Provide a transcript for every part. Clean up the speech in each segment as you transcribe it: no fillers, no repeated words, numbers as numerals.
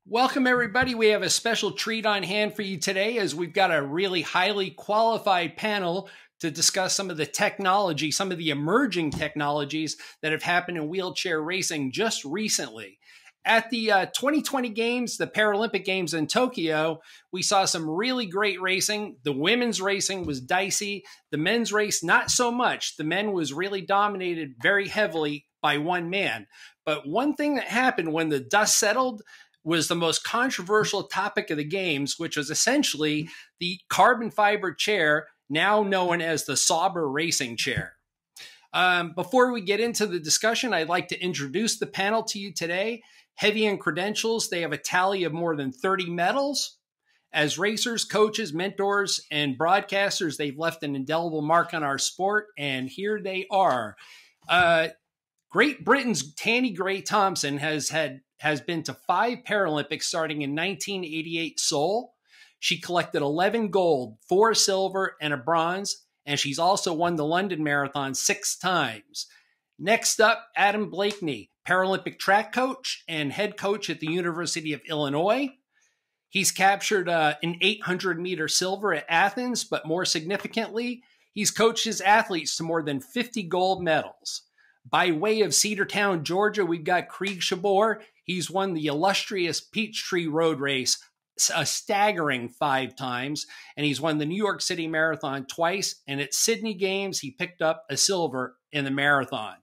Welcome, everybody. We have a special treat on hand for you today as we've got a really highly qualified panel to discuss some of the technology, some of the emerging technologies that have happened in wheelchair racing just recently. At the 2020 Games, the Paralympic Games in Tokyo, we saw some really great racing. The women's racing was dicey. The men's race, not so much. The men was really dominated very heavily by one man. But one thing that happened when the dust settled was the most controversial topic of the games, which was essentially the carbon fiber chair, now known as the Sauber racing chair. Before we get into the discussion, I'd like to introduce the panel to you today. Heavy in credentials, they have a tally of more than 30 medals. As racers, coaches, mentors, and broadcasters, they've left an indelible mark on our sport, and here they are. Great Britain's Tanni Grey-Thompson has been to 5 Paralympics starting in 1988 Seoul. She collected 11 gold, 4 silver, and a bronze, and she's also won the London Marathon 6 times. Next up, Adam Bleakney, Paralympic track coach and head coach at the University of Illinois. He's captured an 800-meter silver at Athens, but more significantly, he's coached his athletes to more than 50 gold medals. By way of Cedartown, Georgia, we've got Krige Schabort. He's won the illustrious Peachtree Road Race a staggering 5 times, and he's won the New York City Marathon twice, and at Sydney Games, he picked up a silver in the marathon.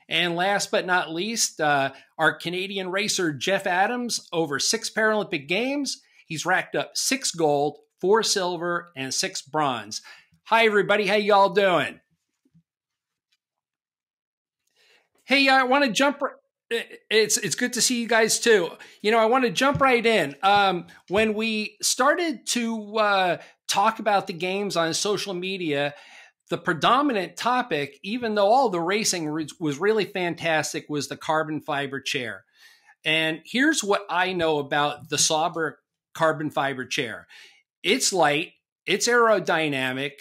And last but not least, our Canadian racer, Jeff Adams, over 6 Paralympic Games. He's racked up 6 gold, 4 silver, and 6 bronze. Hi, everybody. How y'all doing? Hey, I want to jump. It's good to see you guys too. You know, I want to jump right in. When we started to talk about the games on social media, the predominant topic, even though all the racing was really fantastic, was the carbon fiber chair. And here's what I know about the Sauber carbon fiber chair. It's light, it's aerodynamic,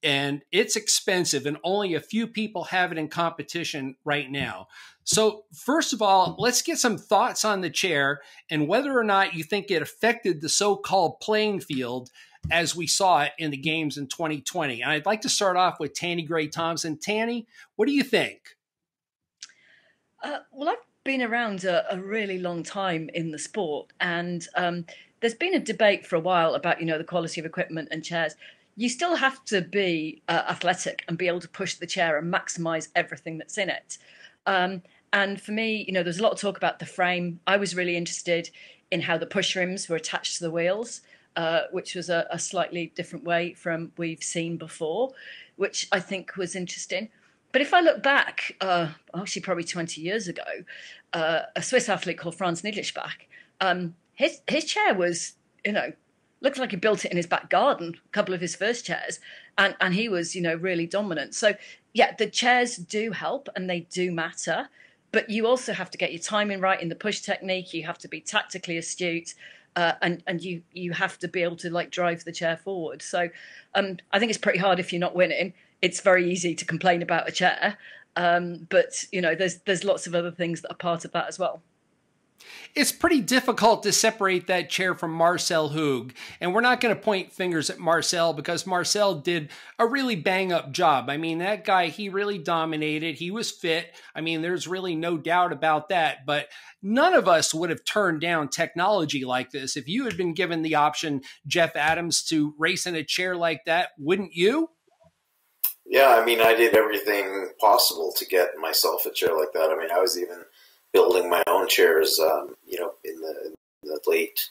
and it's expensive, and only a few people have it in competition right now. So first of all, let's get some thoughts on the chair and whether or not you think it affected the so-called playing field as we saw it in the games in 2020. And I'd like to start off with Tanni Grey-Thompson. Tanni, what do you think? Well, I've been around a really long time in the sport, and there's been a debate for a while about, the quality of equipment and chairs. You still have to be athletic and be able to push the chair and maximize everything that's in it. And for me, there's a lot of talk about the frame. I was really interested in how the push rims were attached to the wheels, which was a slightly different way from we've seen before, which I think was interesting. But if I look back, actually probably 20 years ago, a Swiss athlete called Franz Niedlichbach, his chair was, looked like he built it in his back garden, a couple of his first chairs, and he was, really dominant. So, yeah, the chairs do help and they do matter, but you also have to get your timing right in the push technique. You have to be tactically astute, and you have to be able to drive the chair forward. So, I think it's pretty hard if you're not winning. It's very easy to complain about a chair, but there's lots of other things that are part of that as well. It's pretty difficult to separate that chair from Marcel Hug. And we're not going to point fingers at Marcel because Marcel did a really bang-up job. I mean, that guy, he really dominated. He was fit. I mean, there's really no doubt about that. But none of us would have turned down technology like this. If you had been given the option, Jeff Adams, to race in a chair like that, wouldn't you? Yeah, I mean, I did everything possible to get myself a chair like that. I mean, I was even building my own chairs, in the late,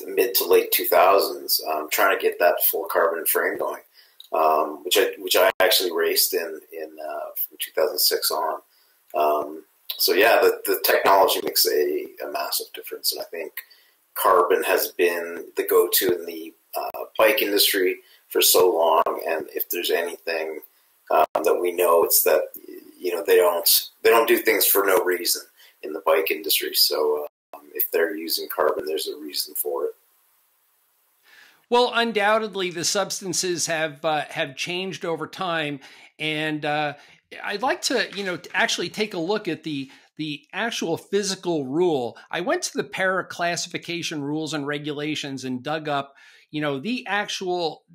mid to late 2000s, trying to get that full carbon frame going, which I actually raced in from 2006 on. So yeah, the technology makes a massive difference, and I think carbon has been the go-to in the bike industry for so long. And if there's anything that we know, it's that they don't do things for no reason in the bike industry. So if they're using carbon, there's a reason for it. Well, undoubtedly, the substances have changed over time, and I'd like to actually take a look at the the actual physical rule, I went to the para classification rules and regulations and dug up, the actual,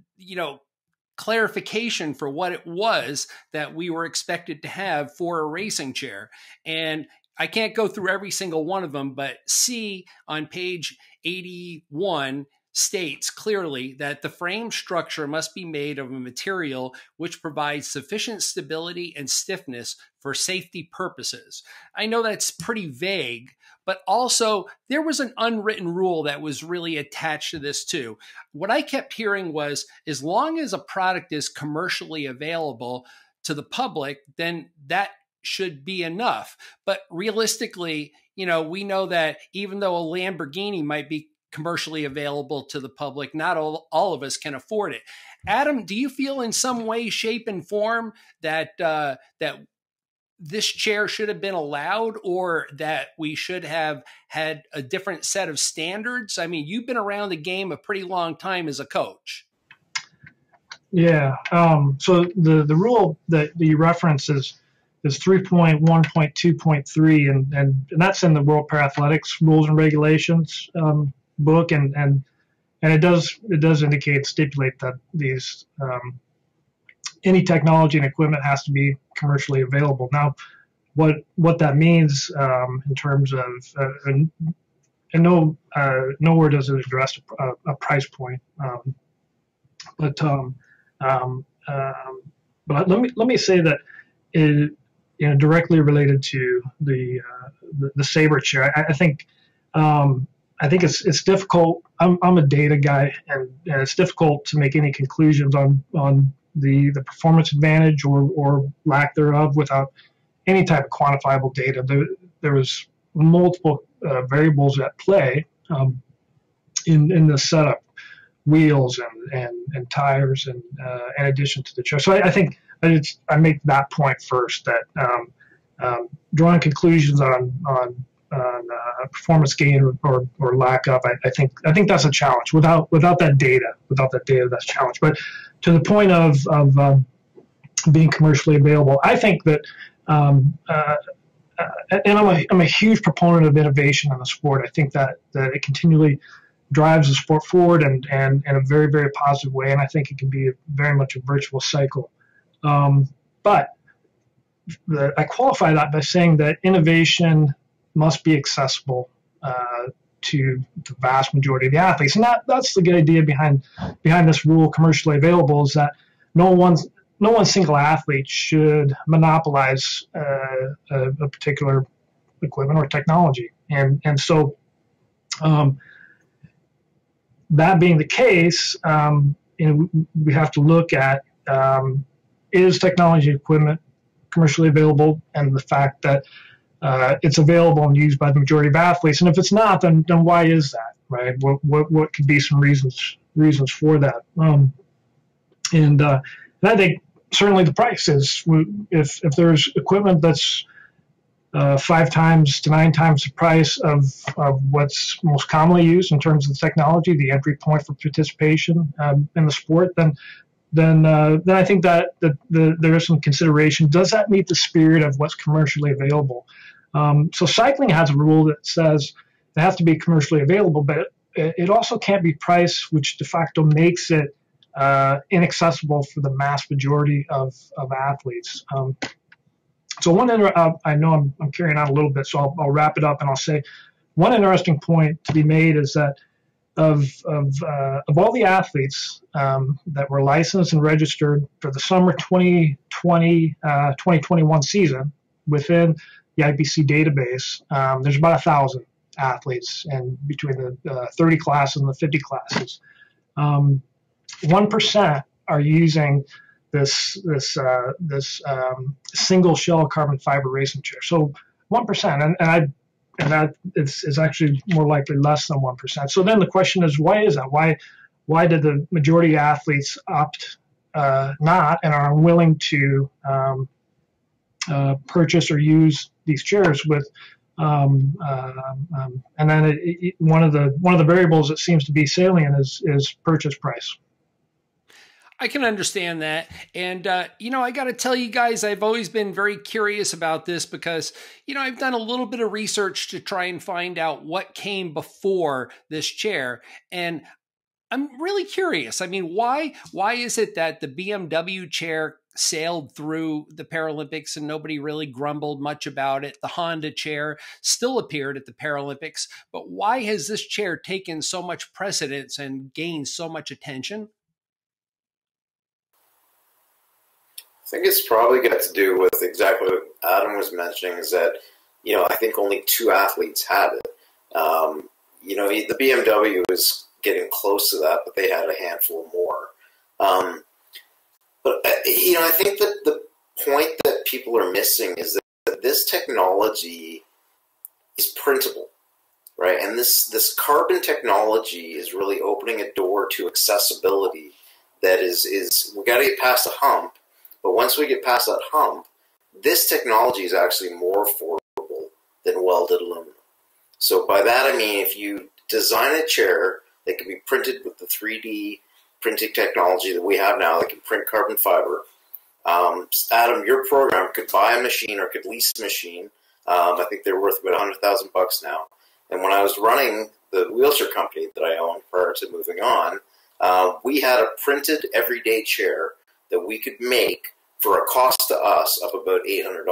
clarification for what it was that we were expected to have for a racing chair. And I can't go through every single one of them, but C on page 81 states clearly that the frame structure must be made of a material which provides sufficient stability and stiffness for safety purposes. I know that's pretty vague, but also there was an unwritten rule that was really attached to this too. What I kept hearing was, as long as a product is commercially available to the public, then that should be enough. But realistically, we know that even though a Lamborghini might be commercially available to the public, not all of us can afford it. Adam, do you feel in some way, shape, and form that that this chair should have been allowed, or that we should have had a different set of standards? I mean, you've been around the game a pretty long time as a coach. Yeah. So the rule that you reference is 3.1.2.3, and that's in the World Parathletics Rules and Regulations book, and it does stipulate that these any technology and equipment has to be commercially available. Now, what that means in terms of nowhere does it address a price point, but let me say that it, directly related to the Sabre chair, I think it's difficult. I'm a data guy, and it's difficult to make any conclusions on the performance advantage or lack thereof without any type of quantifiable data. There was multiple variables at play in the setup, wheels and tires, and in addition to the chair. So I think I make that point first, that drawing conclusions on performance gain or lack of, I think that's a challenge. Without that data, that's a challenge. But to the point of being commercially available, I think that, and I'm a huge proponent of innovation in the sport. I think that it continually drives the sport forward and in a very, very positive way. And I think it can be very much a virtuous cycle. But I qualify that by saying that innovation must be accessible to the vast majority of the athletes, and that's the good idea behind this rule, commercially available, is that no one single athlete should monopolize a particular equipment or technology, and so that being the case, we have to look at is technology equipment commercially available, and the fact that it's available and used by the majority of athletes. And if it's not, then why is that, right? What could be some reasons for that? And I think certainly the price is, if there's equipment that's 5 times to 9 times the price of what's most commonly used in terms of the technology, the entry point for participation in the sport, then I think that there is some consideration. Does that meet the spirit of what's commercially available? So cycling has a rule that says it has to be commercially available, but it also can't be priced, which de facto makes it inaccessible for the mass majority of athletes. So I know I'm carrying on a little bit, so I'll wrap it up, and I'll say one interesting point to be made is that of all the athletes that were licensed and registered for the summer 2021 season within the IPC database, there's about 1,000 athletes, and between the 30 classes and the 50 classes, 1% are using this single shell carbon fiber racing chair. So 1%, and that is actually more likely less than 1%. So then the question is, why is that? Why did the majority of athletes opt not and are unwilling to purchase or use these chairs with? And then one of the variables that seems to be salient is purchase price. I can understand that. And, I got to tell you guys, I've always been very curious about this because, I've done a little bit of research to try and find out what came before this chair. And I'm really curious. I mean, why is it that the BMW chair sailed through the Paralympics and nobody really grumbled much about it? The Honda chair still appeared at the Paralympics, but why has this chair taken so much precedence and gained so much attention? I think it's probably got to do with exactly what Adam was mentioning, is that, I think only 2 athletes had it. The BMW was getting close to that, but they had a handful more. I think that the point that people are missing is that this technology is printable, right? And this carbon technology is really opening a door to accessibility that is we got to get past a hump. But once we get past that hump, this technology is actually more affordable than welded aluminum. So by that I mean, if you design a chair that can be printed with the 3D printing technology that we have now that can print carbon fiber, Adam, your program could buy a machine or could lease a machine. I think they're worth about $100,000 now. And when I was running the wheelchair company that I owned prior to moving on, we had a printed everyday chair that we could make for a cost to us of about $800,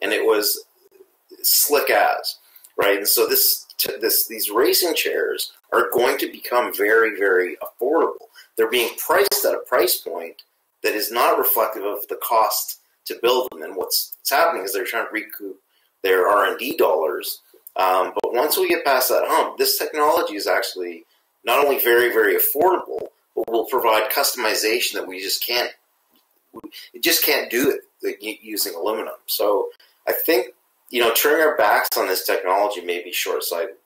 and it was slick as, right? And so these racing chairs are going to become very, very affordable. They're being priced at a price point that is not reflective of the cost to build them. And what's happening is they're trying to recoup their R&D dollars. But once we get past that hump, this technology is actually not only very, very affordable, but will provide customization that we just can't do it using aluminum. So I think, turning our backs on this technology may be short-sighted.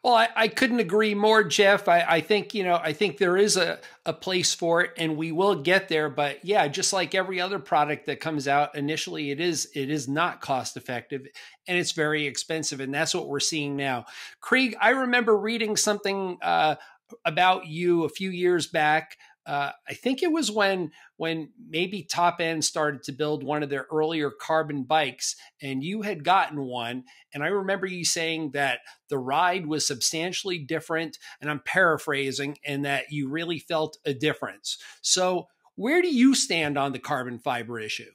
Well, I couldn't agree more, Jeff. I think there is a place for it, and we will get there. But yeah, just like every other product that comes out, initially it is not cost effective, and it's very expensive, and that's what we're seeing now. Krige, I remember reading something about you a few years back. I think it was when maybe Top End started to build one of their earlier carbon bikes, and you had gotten one. And I remember you saying that the ride was substantially different, and I'm paraphrasing, and that you really felt a difference. So where do you stand on the carbon fiber issue?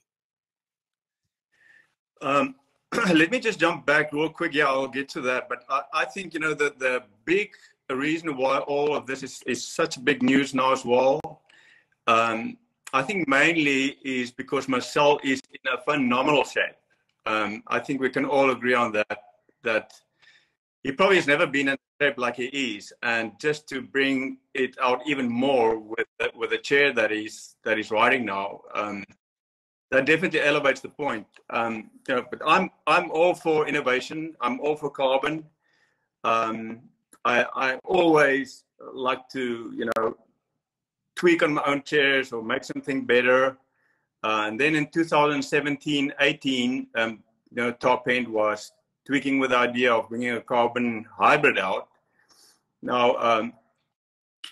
Let me just jump back real quick. Yeah, I'll get to that. But I think, the big reason why all of this is such big news now as well, I think mainly is because Marcel is in a phenomenal shape. I think we can all agree on that he probably has never been in shape like he is, and just to bring it out even more with the chair that he's riding now, that definitely elevates the point. But I'm all for innovation. I'm all for carbon. I always like to, tweak on my own chairs or make something better. And then in 2017-18, Top End was tweaking with the idea of bringing a carbon hybrid out. Now, a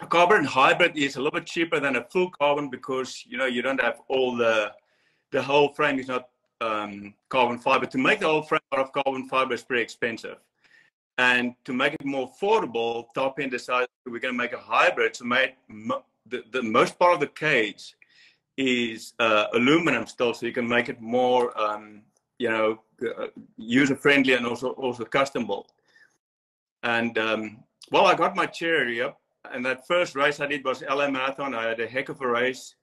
carbon hybrid is a little bit cheaper than a full carbon because, you don't have all the whole frame is not carbon fiber. To make the whole frame out of carbon fiber is pretty expensive. And to make it more affordable, Top End decided we're going to make a hybrid. So the most part of the cage is aluminum still, so you can make it more, user-friendly and also custom built. And I got my chair here, and that first race I did was LA Marathon. I had a heck of a race.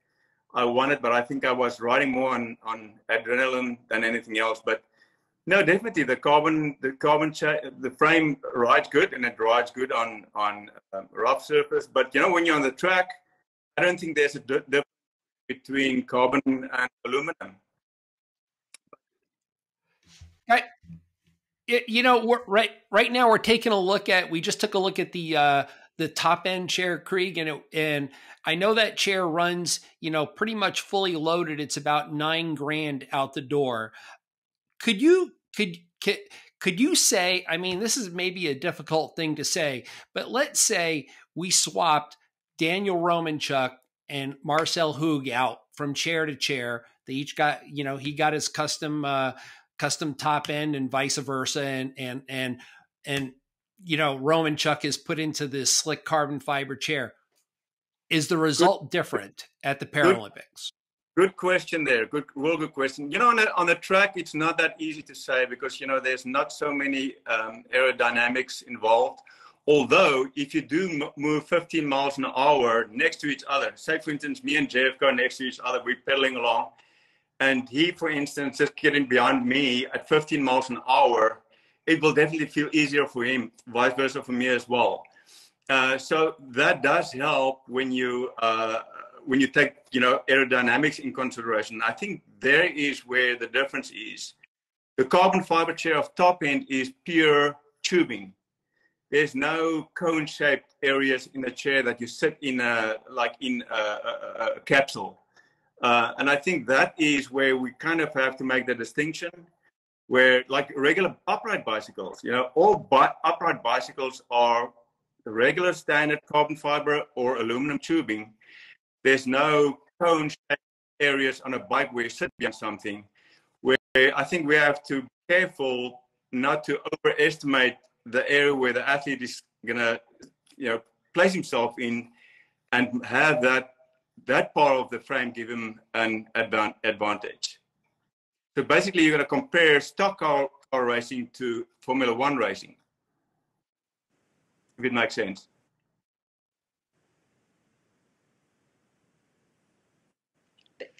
I won it, but I think I was riding more on adrenaline than anything else. But no, definitely the frame rides good, and it rides good on rough surface. But when you're on the track, I don't think there's a difference between carbon and aluminum. Right now we're taking a look at. We just took a look at the Top End chair, Krige, and I know that chair runs, pretty much fully loaded. It's about $9,000 out the door. Could you say, I mean, this is maybe a difficult thing to say, but let's say we swapped Daniel Romanchuk and Marcel Hug out from chair to chair. They each got, he got his custom top end and vice versa. And Roman Chuck is put into this slick carbon fiber chair. Is the result different at the Paralympics? Good question there. Real good question. On the track, it's not that easy to say because, there's not so many aerodynamics involved. Although, if you do move 15 miles an hour next to each other, say, for instance, me and Jeff go next to each other, we're pedaling along, and he, for instance, just getting behind me at 15 miles an hour, it will definitely feel easier for him, vice versa for me as well. So that does help when you take, aerodynamics in consideration. I think there is where the difference is. The carbon fiber chair of top end is pure tubing. There's no cone-shaped areas in the chair that you sit in a capsule. And I think that is where we kind of have to make the distinction where, like regular upright bicycles, all upright bicycles are regular standard carbon fiber or aluminum tubing. There's no cone-shaped areas on a bike where you sit behind something, where I think we have to be careful not to overestimate the area where the athlete is going to, place himself in and have that part of the frame give him an advantage. So basically, you're going to compare stock car racing to Formula One racing, if it makes sense.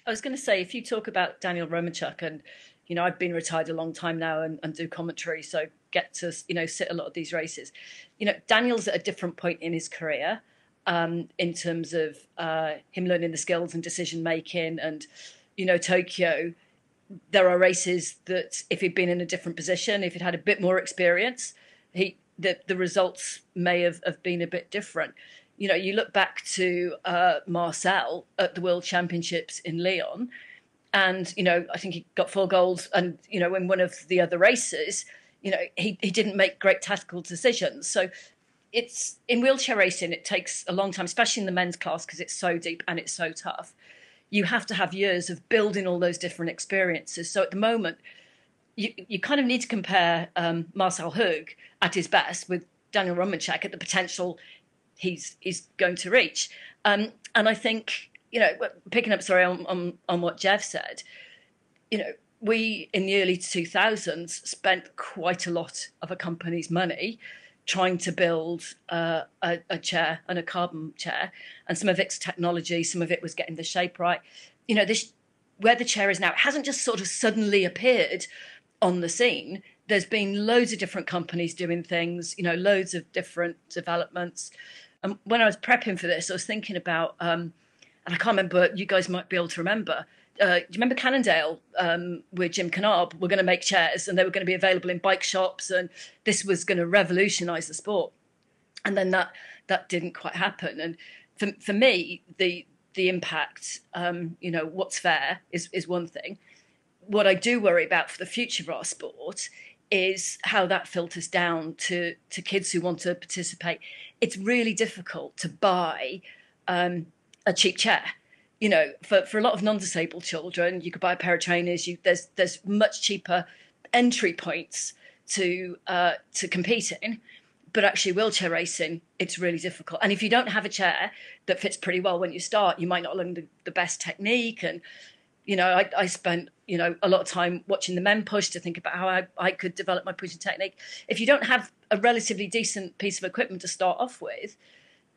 I was going to say, if you talk about Daniel Romanchuk, and I've been retired a long time now and do commentary, so get to sit a lot of these races. Daniel's at a different point in his career in terms of him learning the skills and decision making, and Tokyo. There are races that if he'd been in a different position, if he'd had a bit more experience, the results may have been a bit different. You look back to Marcel at the World Championships in Lyon, and I think he got 4 gold, and in one of the other races, he didn't make great tactical decisions. So it's in wheelchair racing, it takes a long time, especially in the men's class, because it's so deep and it's so tough. You have to have years of building all those different experiences. So at the moment, you kind of need to compare Marcel Hug at his best with Daniel Romanchuk at the potential he's going to reach. And I think, picking up, on what Jeff said, we in the early 2000s spent quite a lot of a company's money trying to build a chair and a carbon chair, and some of it's technology, some of it was getting the shape right. Where the chair is now, it hasn't just sort of suddenly appeared on the scene. There's been loads of different companies doing things, loads of different developments. And when I was prepping for this, I was thinking about, and I can't remember, you guys might be able to remember, do you remember Cannondale with Jim Canard were going to make chairs, and they were going to be available in bike shops, and this was going to revolutionise the sport. And then that didn't quite happen. And for me, the impact, what's fair is one thing. What I do worry about for the future of our sport is how that filters down to kids who want to participate. It's really difficult to buy a cheap chair. For a lot of non-disabled children, you could buy a pair of trainers. There's much cheaper entry points to compete in, but actually wheelchair racing, it's really difficult. And if you don't have a chair that fits pretty well when you start, you might not learn the best technique. And I spent a lot of time watching the men push to think about how I could develop my pushing technique. If you don't have a relatively decent piece of equipment to start off with,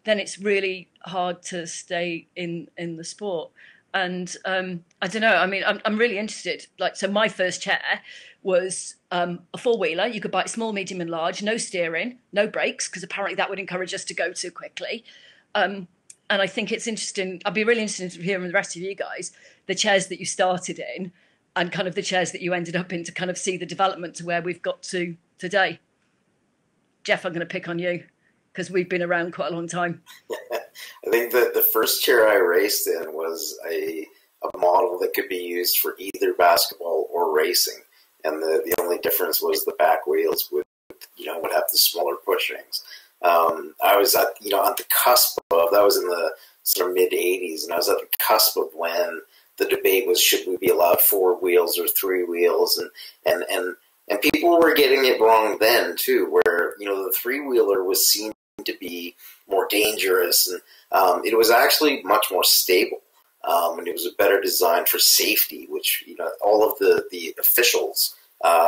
then it's really hard to stay in the sport. And I don't know, I mean, I'm really interested. So my first chair was a four-wheeler. You could buy it small, medium and large, no steering, no brakes, because apparently that would encourage us to go too quickly. And I think it's interesting. I'd be really interested to hear from the rest of you guys, the chairs that you started in and kind of the chairs that you ended up in, to kind of see the development to where we've got to today. Jeff, I'm going to pick on you, because we've been around quite a long time. I think that the first chair I raced in was a model that could be used for either basketball or racing. And the only difference was the back wheels would have the smaller pushings. I was at, on the cusp of, that was in the sort of mid-'80s, and I was at the cusp of when the debate was, should we be allowed 4 wheels or 3 wheels, and people were getting it wrong then too, where, you know, the 3-wheeler was seen to be more dangerous, and it was actually much more stable, and it was a better design for safety, which, you know, all of the officials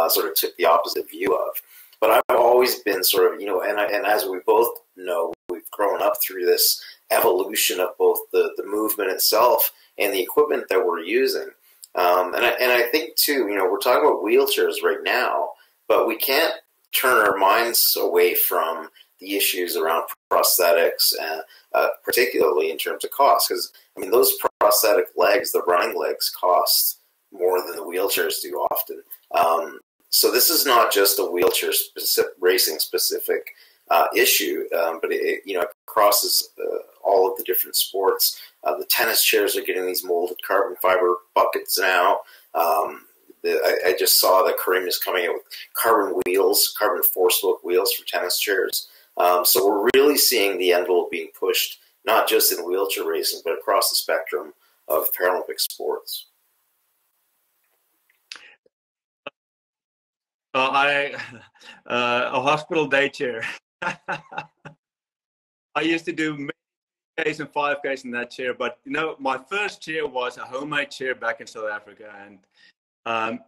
sort of took the opposite view of. But I've always been sort of, you know, and as we both know, we've grown up through this evolution of both the movement itself and the equipment that we're using. And I think too, you know, we're talking about wheelchairs right now, but we can't turn our minds away from the issues around prosthetics, and particularly in terms of cost. Because, I mean, those prosthetic legs, the running legs, cost more than the wheelchairs do often. So this is not just a wheelchair racing specific issue, but it, you know, it crosses all of the different sports. The tennis chairs are getting these molded carbon fiber buckets now. I just saw that Kareem is coming out with carbon wheels, carbon four-spoke wheels for tennis chairs. So we're really seeing the envelope being pushed, not just in wheelchair racing, but across the spectrum of Paralympic sports. A hospital day chair. I used to do 3Ks and 5Ks in that chair, but you know, my first chair was a homemade chair back in South Africa, and I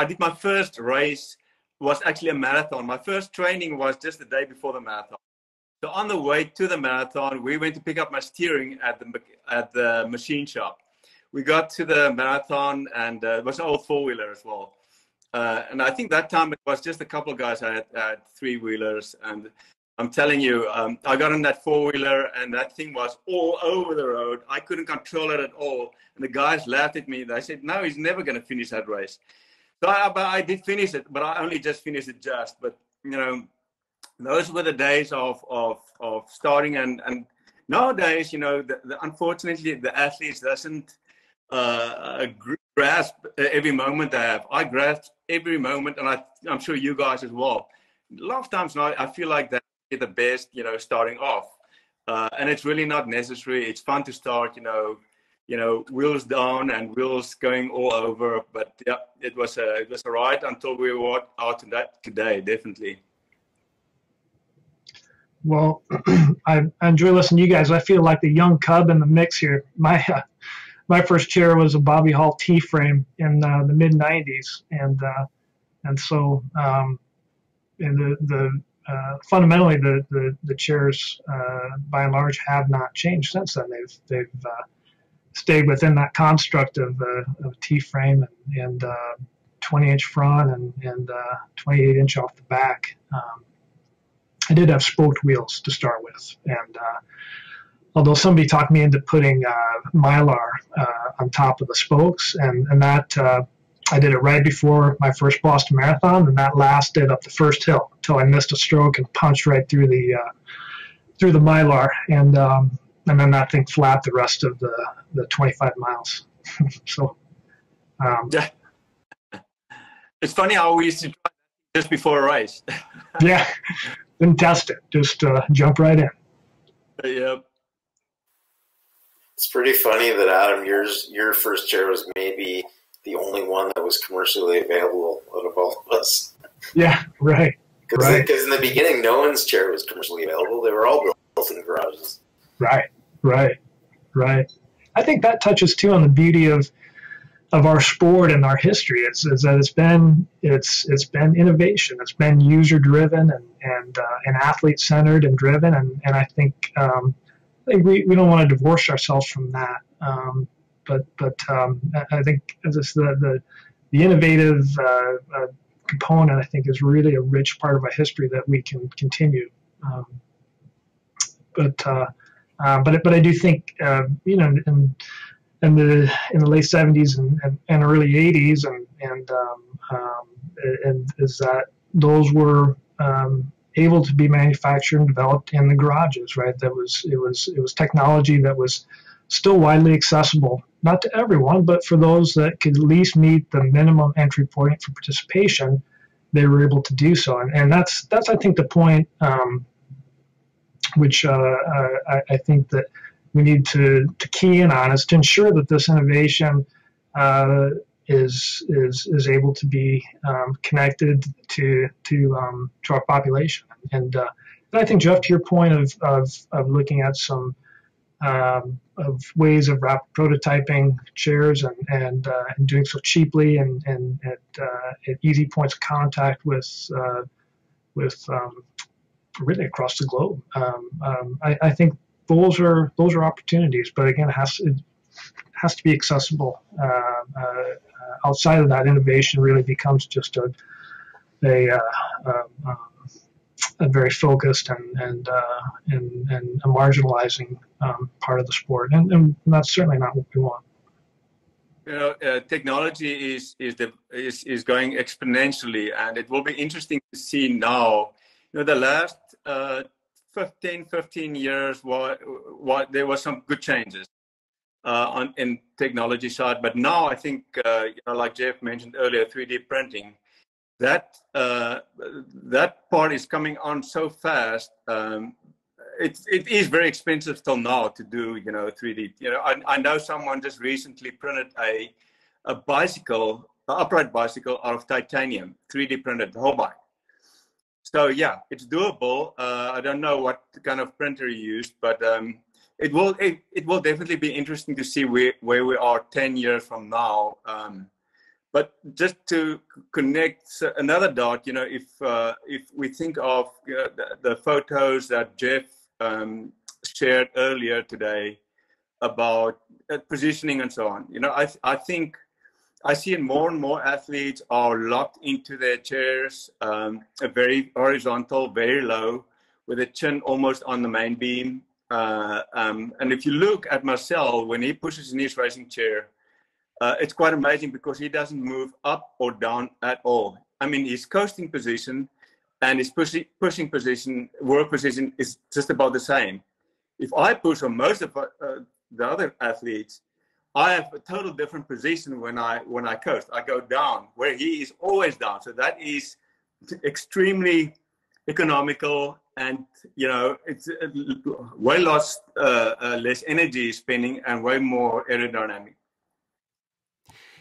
did my first race was actually a marathon. My first training was just the day before the marathon. So on the way to the marathon, we went to pick up my steering at the machine shop. We got to the marathon, and it was an old 4-wheeler as well. And I think that time it was just a couple of guys. I had 3-wheelers, and I'm telling you, I got on that 4-wheeler, and that thing was all over the road. I couldn't control it at all. And the guys laughed at me. They said, no, he's never going to finish that race. So I did finish it, but I only just finished it just. But, you know, those were the days of starting. And nowadays, you know, unfortunately, the athletes doesn't grasp every moment they have. I grasp every moment, and I'm sure you guys as well. A lot of times now, I feel like that's the best, you know, starting off. And it's really not necessary. It's fun to start, you know, wheels down and wheels going all over. But yeah, it was a ride until we were out to that today, definitely. Well, I enjoy listening to you guys. I feel like the young cub in the mix here. My first chair was a Bobby Hall T-frame in the mid '90s, and so fundamentally the chairs by and large have not changed since then. They've stayed within that construct of a T-frame and 20-inch front and 28-inch off the back. I did have spoked wheels to start with, and although somebody talked me into putting Mylar on top of the spokes, and that I did it right before my first Boston Marathon, and that lasted up the first hill until I missed a stroke and punched right through the Mylar, and then that thing flapped the rest of the 25 miles. So yeah, it's funny how we used to try just before a race. Yeah, didn't test it, just jump right in. Yep. It's pretty funny that, Adam, your first chair was maybe the only one that was commercially available out of all of us. Yeah, right. Because in the beginning, no one's chair was commercially available. They were all built in garages. Right. I think that touches too on the beauty of our sport and our history. Is that it's been innovation. It's been user driven and athlete centered and driven. And I think we don't want to divorce ourselves from that. But I think just the innovative component, I think, is really a rich part of our history that we can continue. But I do think in the late 70s and early 80s and is that those were able to be manufactured and developed in the garages, right? It was technology that was still widely accessible, not to everyone, but for those that could at least meet the minimum entry point for participation, they were able to do so. And that's I think the point which I think that we need to key in on, is to ensure that this innovation is able to be connected to our population. And I think, Jeff, to your point of looking at some of ways of rapid prototyping chairs and doing so cheaply and at easy points of contact with really across the globe. I think those are opportunities, but again, it has to be accessible. Outside of that, innovation really becomes just a very focused and a marginalizing part of the sport, and that's certainly not what we want. You know, technology is going exponentially, and it will be interesting to see now. You know, the last 15 years, there were some good changes in technology side, but now I think, like Jeff mentioned earlier, 3D printing, that part is coming on so fast. It is very expensive till now to do 3D. I know someone just recently printed a bicycle, an upright bicycle, out of titanium, 3D printed the whole bike. So yeah, it's doable. I don't know what kind of printer you used, but it will definitely be interesting to see where we are 10 years from now. But just to connect another dot, if we think of the photos that Jeff shared earlier today about positioning and so on, I think I see more and more athletes are locked into their chairs, very horizontal, very low, with a chin almost on the main beam. And if you look at Marcel, when he pushes in his racing chair, it's quite amazing because he doesn't move up or down at all. I mean, his coasting position and his pushing position, work position is just about the same. If I push on most of the other athletes, I have a total different position when I coast. I go down, where he is always down. So that is extremely economical, and it's way less energy spending and way more aerodynamic.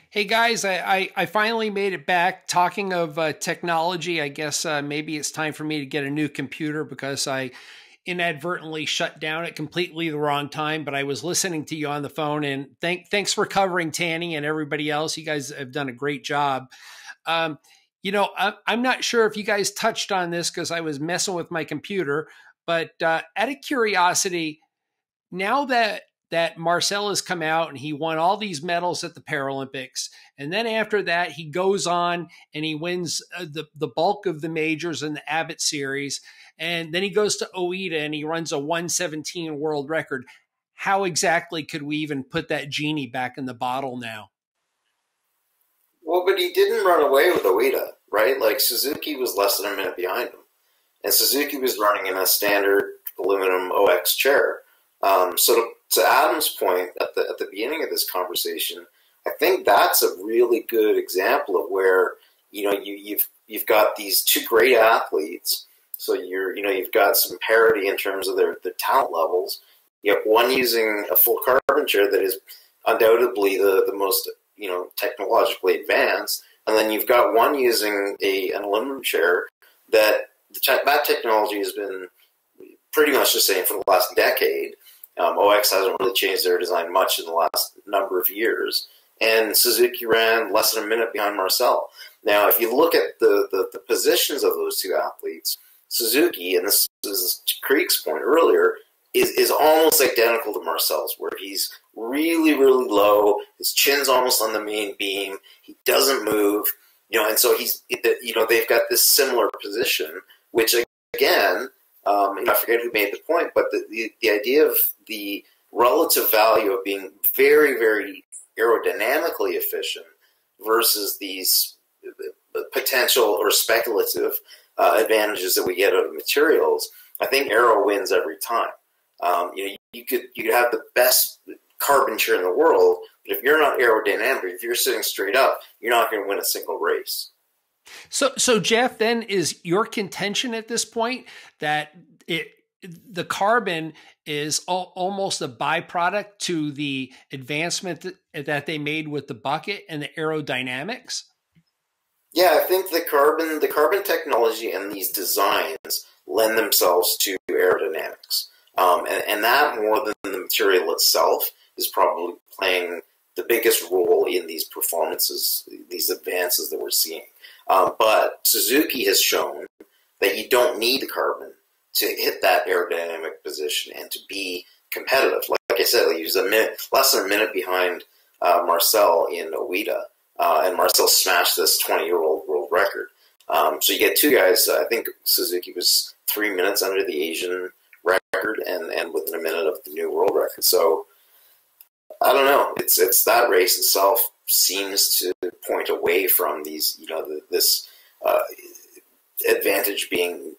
Hey guys, I finally made it back. Talking of technology, I guess maybe it's time for me to get a new computer because I inadvertently shut down at completely the wrong time, but I was listening to you on the phone, and thanks for covering Tanni and everybody else. You guys have done a great job. I'm not sure if you guys touched on this because I was messing with my computer, but out of curiosity, now that Marcel has come out and he won all these medals at the Paralympics, and then after that he goes on and he wins the bulk of the majors in the Abbott series, and then he goes to OIDA and he runs a 1:17 world record. How exactly could we even put that genie back in the bottle now? Well, but he didn't run away with OIDA, right? Like, Suzuki was less than a minute behind him, and Suzuki was running in a standard aluminum OX chair. So to Adam's point at the beginning of this conversation, I think that's a really good example of where you've got these two great athletes. So you've got some parity in terms of their talent levels. You have one using a full carbon chair that is undoubtedly the most technologically advanced, and then you've got one using an aluminum chair that technology has been pretty much the same for the last decade. OX hasn't really changed their design much in the last number of years, and Suzuki ran less than a minute behind Marcel. Now, if you look at the positions of those two athletes, Suzuki, and this is Krige's point earlier, is almost identical to Marcel's, where he's really, really low, his chin's almost on the main beam, he doesn't move, and so they've got this similar position, which again, I forget who made the point, but the idea of the relative value of being very, very aerodynamically efficient versus these potential or speculative advantages that we get out of materials, I think aero wins every time. You could have the best carbon chair in the world, but if you're not aerodynamic, if you're sitting straight up, you're not going to win a single race. So Jeff, then is your contention at this point that the carbon is almost a byproduct to the advancement that they made with the bucket and the aerodynamics? Yeah, I think the carbon technology and these designs lend themselves to aerodynamics. And that, more than the material itself, is probably playing the biggest role in these performances, these advances that we're seeing. But Suzuki has shown that you don't need the carbon to hit that aerodynamic position and to be competitive. Like I said, he was less than a minute behind Marcel in Oita, and Marcel smashed this 20-year-old world record. So you get two guys. I think Suzuki was 3 minutes under the Asian record and within a minute of the new world record. So I don't know. It's that race itself seems to point away from these, this advantage being,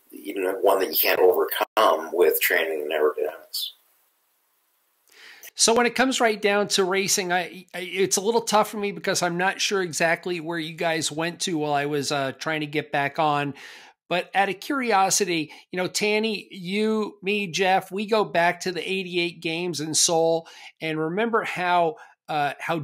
one that you can't overcome with training and aerodynamics. So when it comes right down to racing, it's a little tough for me because I'm not sure exactly where you guys went to while I was trying to get back on. But out of curiosity, Tanni, you, me, Jeff, we go back to the '88 games in Seoul and remember how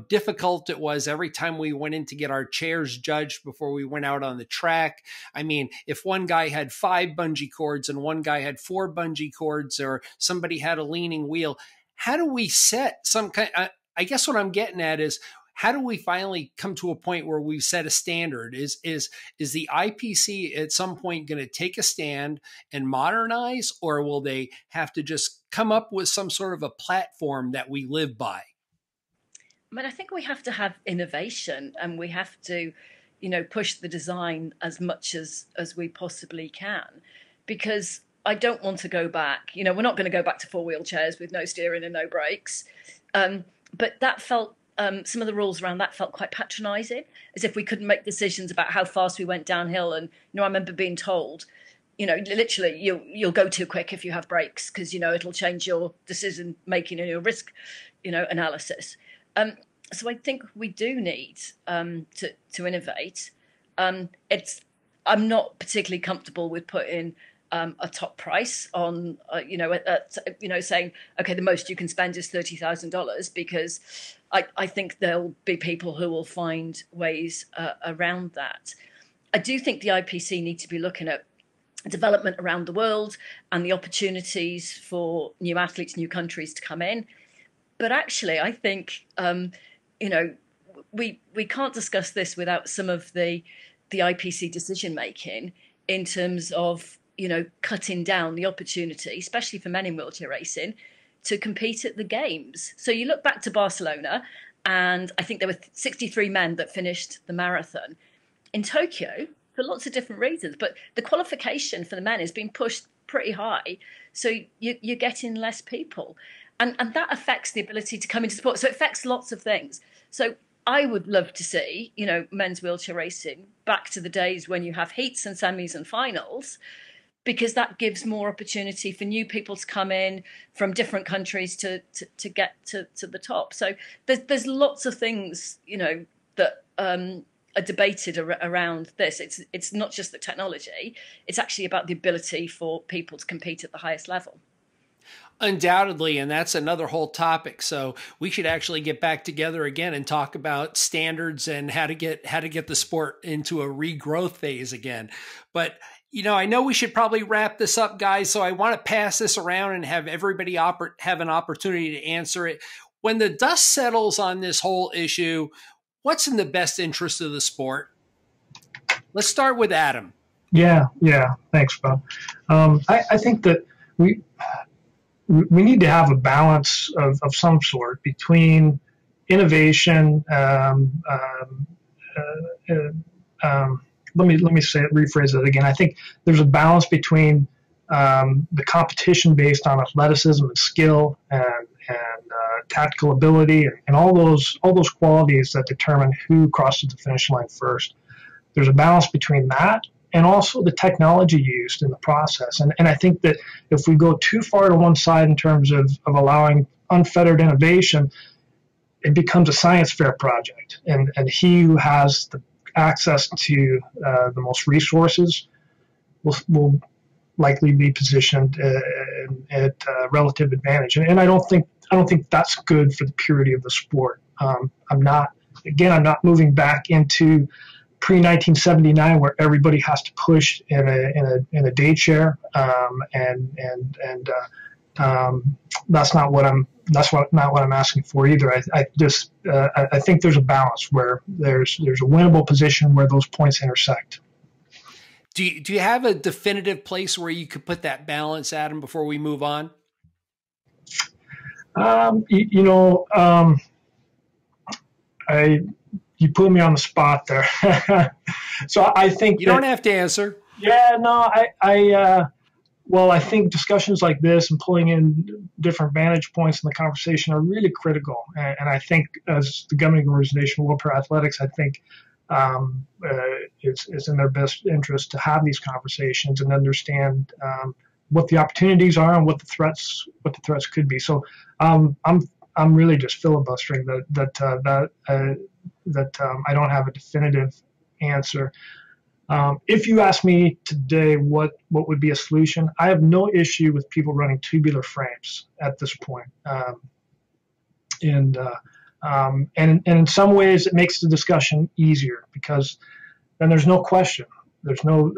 difficult it was every time we went in to get our chairs judged before we went out on the track. I mean, if one guy had 5 bungee cords and one guy had 4 bungee cords, or somebody had a leaning wheel, how do we set some kind? I guess what I'm getting at is, how do we finally come to a point where we've set a standard? Is the IPC at some point going to take a stand and modernize, or will they have to just come up with some sort of a platform that we live by? But I think we have to have innovation, and we have to, push the design as much as we possibly can, because I don't want to go back. We're not going to go back to 4-wheel chairs with no steering and no brakes. But that felt, some of the rules around that felt quite patronizing, as if we couldn't make decisions about how fast we went downhill. And, I remember being told, literally you'll go too quick if you have brakes, because, it'll change your decision making and your risk, analysis. So I think we do need to innovate. I'm not particularly comfortable with putting a top price on, saying, okay, the most you can spend is $30,000, because I think there'll be people who will find ways around that. I do think the IPC need to be looking at development around the world and the opportunities for new athletes, new countries to come in. But actually, I think, we can't discuss this without some of the IPC decision making in terms of, cutting down the opportunity, especially for men in wheelchair racing, to compete at the games. So you look back to Barcelona, and I think there were 63 men that finished the marathon. In Tokyo, for lots of different reasons, but the qualification for the men is being pushed pretty high. So you're getting less people. And that affects the ability to come into sport. So it affects lots of things. So I would love to see, men's wheelchair racing back to the days when you have heats and semis and finals, because that gives more opportunity for new people to come in from different countries to get to the top. So there's lots of things, that are debated around this. It's not just the technology. It's actually about the ability for people to compete at the highest level. Undoubtedly, and that's another whole topic. So we should actually get back together again and talk about standards and how to get the sport into a regrowth phase again. But I know we should probably wrap this up, guys. So I want to pass this around and have everybody have an opportunity to answer it. When the dust settles on this whole issue, what's in the best interest of the sport? Let's start with Adam. Yeah. Thanks, Bob. I think that we need to have a balance of some sort between innovation. Let me rephrase it again. I think there's a balance between the competition based on athleticism and skill and tactical ability and all those qualities that determine who crosses the finish line first. There's a balance between that and also the technology used in the process. And I think that if we go too far to one side in terms of allowing unfettered innovation, it becomes a science fair project. And he who has the access to the most resources will likely be positioned in at relative advantage, and I don't think that's good for the purity of the sport. I'm not moving back into pre-1979 where everybody has to push in a day chair, and that's not what I'm asking for either. I think there's a balance where there's a winnable position where those points intersect. Do you have a definitive place where you could put that balance, Adam, before we move on? You put me on the spot there. So I think you don't have to answer. Yeah, no, well, I think discussions like this and pulling in different vantage points in the conversation are really critical. And I think as the governing organization, World Para-Athletics, I think it's in their best interest to have these conversations and understand what the opportunities are and what the threats could be. So I'm really just filibustering that I don't have a definitive answer. If you ask me today what would be a solution, I have no issue with people running tubular frames at this point. And in some ways it makes the discussion easier because then there's no question. There's no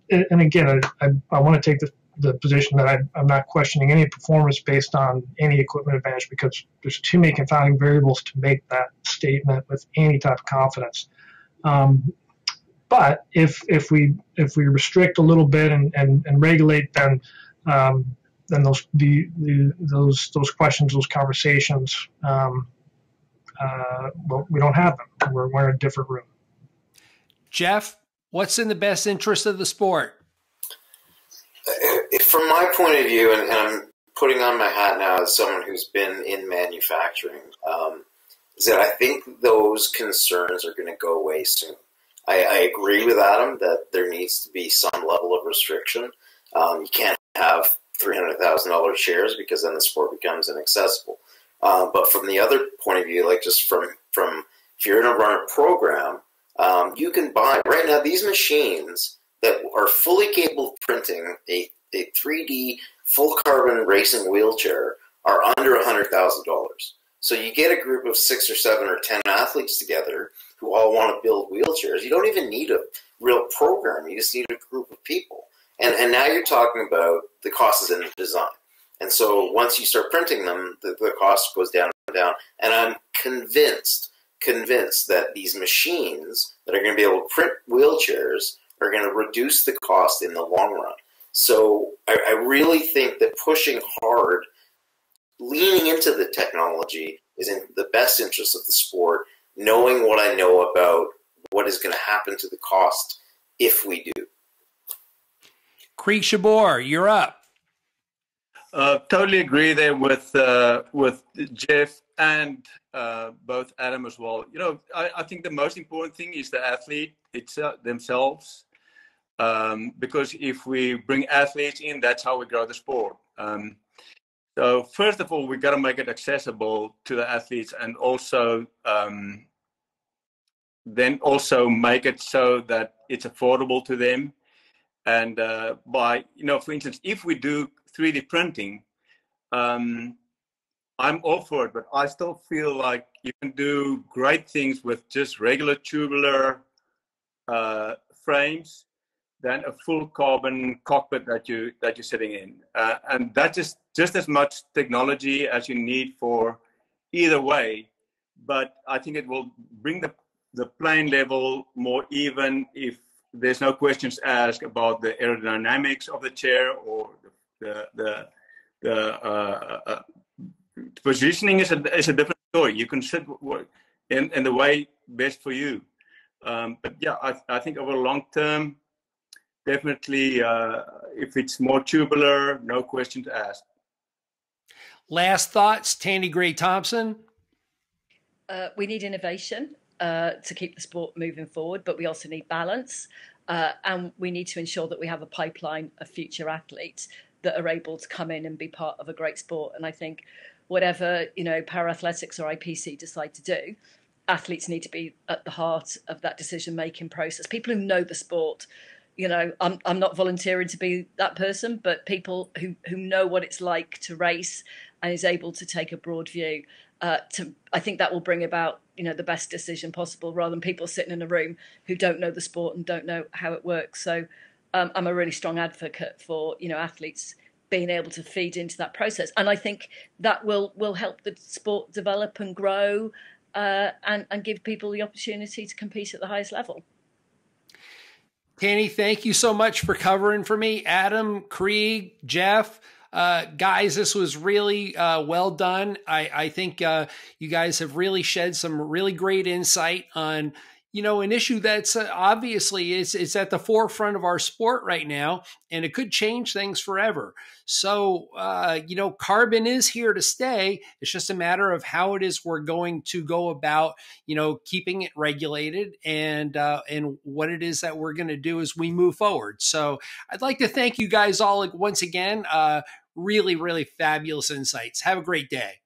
and again, I want to take the position that I'm not questioning any performance based on any equipment advantage because there's too many confounding variables to make that statement with any type of confidence. But if we restrict a little bit and regulate, then those questions, those conversations, well, we don't have them. We're in a different room. Jeff, what's in the best interest of the sport? From my point of view, and I'm putting on my hat now as someone who's been in manufacturing, is that I think those concerns are going to go away soon. I agree with Adam that there needs to be some level of restriction. You can't have $300,000 shares because then the sport becomes inaccessible. But from the other point of view, like just from if you're going to run a program, you can buy right now these machines that are fully capable of printing a 3D full carbon racing wheelchair are under $100,000. So you get a group of 6 or 7 or 10 athletes together who all want to build wheelchairs. You don't even need a real program. You just need a group of people. And now you're talking about the cost is in the design. And so once you start printing them, the cost goes down and down. And I'm convinced that these machines that are going to be able to print wheelchairs are going to reduce the cost in the long run. So I really think that pushing hard, leaning into the technology is in the best interest of the sport, knowing what I know about what is going to happen to the cost if we do. Krige Schabort, you're up. Totally agree there with Jeff and both Adam as well. You know, I think the most important thing is the athlete themselves, because if we bring athletes in, that's how we grow the sport. So first of all, we got to make it accessible to the athletes, and also then also make it so that it's affordable to them. And by, you know, for instance, if we do 3D printing, I'm all for it, but I still feel like you can do great things with just regular tubular frames than a full carbon cockpit that you're sitting in, and that is just as much technology as you need for either way. But I think it will bring the playing level more even if there's no questions asked about the aerodynamics of the chair or the positioning is a different story. You can sit in the way best for you. But yeah, I think over long term, definitely, if it's more tubular, no questions asked. Last thoughts, Tanni Grey-Thompson? We need innovation to keep the sport moving forward, but we also need balance. And we need to ensure that we have a pipeline of future athletes that are able to come in and be part of a great sport. And I think whatever, para-athletics or IPC decide to do, athletes need to be at the heart of that decision-making process. People who know the sport, I'm not volunteering to be that person, but people who know what it's like to race and is able to take a broad view. I think that will bring about, the best decision possible, rather than people sitting in a room who don't know the sport and don't know how it works. So I'm a really strong advocate for, athletes being able to feed into that process. And I think that will help the sport develop and grow and give people the opportunity to compete at the highest level. Tanni, thank you so much for covering for me. Adam, Krige, Jeff, guys, this was really well done. I think you guys have really shed some really great insight on, an issue that's obviously it's at the forefront of our sport right now, and it could change things forever. So, carbon is here to stay. It's just a matter of how it is we're going to go about, keeping it regulated and what it is that we're going to do as we move forward. So I'd like to thank you guys all once again. Really, really fabulous insights. Have a great day.